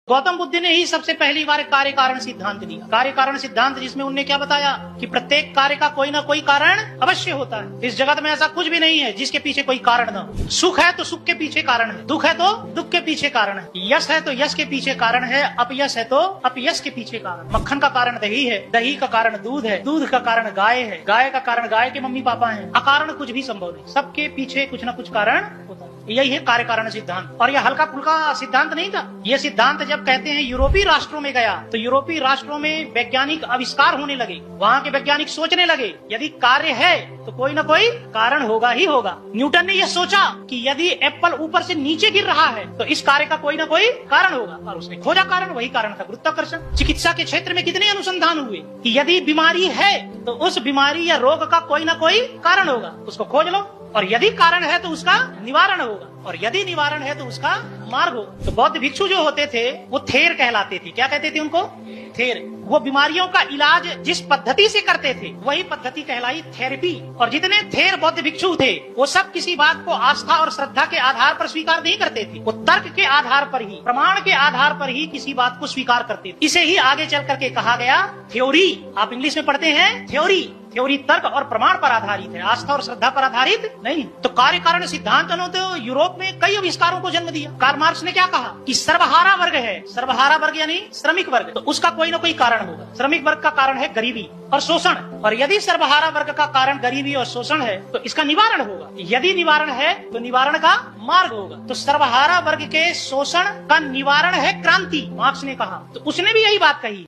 गौतम बुद्ध ने ही सबसे पहली बार कार्य कारण सिद्धांत दिया। कार्य कारण सिद्धांत जिसमें उनने क्या बताया कि प्रत्येक कार्य का कोई ना कोई कारण अवश्य होता है। इस जगत में ऐसा कुछ भी नहीं है जिसके पीछे कोई कारण न हो। सुख है तो सुख के पीछे कारण है, दुख है तो दुख के पीछे कारण है, यश है तो यश के पीछे कारण है, अपयश है तो अपयश के पीछे कारण। मक्खन का कारण दही है, दही का कारण दूध है, दूध का कारण गाय है, गाय का कारण गाय के मम्मी पापा है। अकारण कुछ भी संभव नहीं, सबके पीछे कुछ न कुछ कारण होता है। यही है कार्य कारण सिद्धांत। और यह हल्का फुल्का सिद्धांत नहीं था। यह सिद्धांत जब कहते हैं यूरोपीय राष्ट्रों में गया तो यूरोपीय राष्ट्रों में वैज्ञानिक आविष्कार होने लगे। वहाँ के वैज्ञानिक सोचने लगे यदि कार्य है तो कोई ना कोई कारण होगा ही होगा। न्यूटन ने यह सोचा कि यदि एप्पल ऊपर से नीचे गिर रहा है तो इस कार्य का कोई ना कोई कारण होगा, और उसने खोजा कारण। वही कारण था गुरुत्वाकर्षण। चिकित्सा के क्षेत्र में कितने अनुसंधान हुए कि यदि बीमारी है तो उस बीमारी या रोग का कोई ना कोई कारण होगा, उसको खोज लो। और यदि कारण है तो उसका निवारण होगा, और यदि निवारण है तो उसका मार्ग होगा। तो बौद्ध भिक्षु जो होते थे वो थेर कहलाते थे। क्या कहते थे उनको? थेर। वो बीमारियों का इलाज जिस पद्धति से करते थे वही पद्धति कहलाई थेरेपी। और जितने थेर बौद्ध भिक्षु थे वो सब किसी बात को आस्था और श्रद्धा के आधार पर स्वीकार नहीं करते थे। वो तर्क के आधार पर ही, प्रमाण के आधार पर ही किसी बात को स्वीकार करते थे। इसे ही आगे चल करके कहा गया थ्योरी। आप इंग्लिश में पढ़ते हैं थ्योरी। थ्योरी तर्क और प्रमाण पर आधारित है, आस्था और श्रद्धा पर आधारित नहीं। तो कार्य कारण सिद्धांत ने तो यूरोप में कई आविष्कारों को जन्म दिया। कार्ल मार्क्स ने क्या कहा कि सर्वहारा वर्ग है, सर्वहारा वर्ग यानी श्रमिक वर्ग, तो उसका कोई ना कोई कारण होगा। श्रमिक वर्ग का कारण है गरीबी और शोषण, और यदि सर्वहारा वर्ग का कारण गरीबी और शोषण है तो इसका निवारण होगा। यदि निवारण है तो निवारण का मार्ग होगा। तो सर्वहारा वर्ग के शोषण का निवारण है क्रांति, मार्क्स ने कहा। तो उसने भी यही बात कही।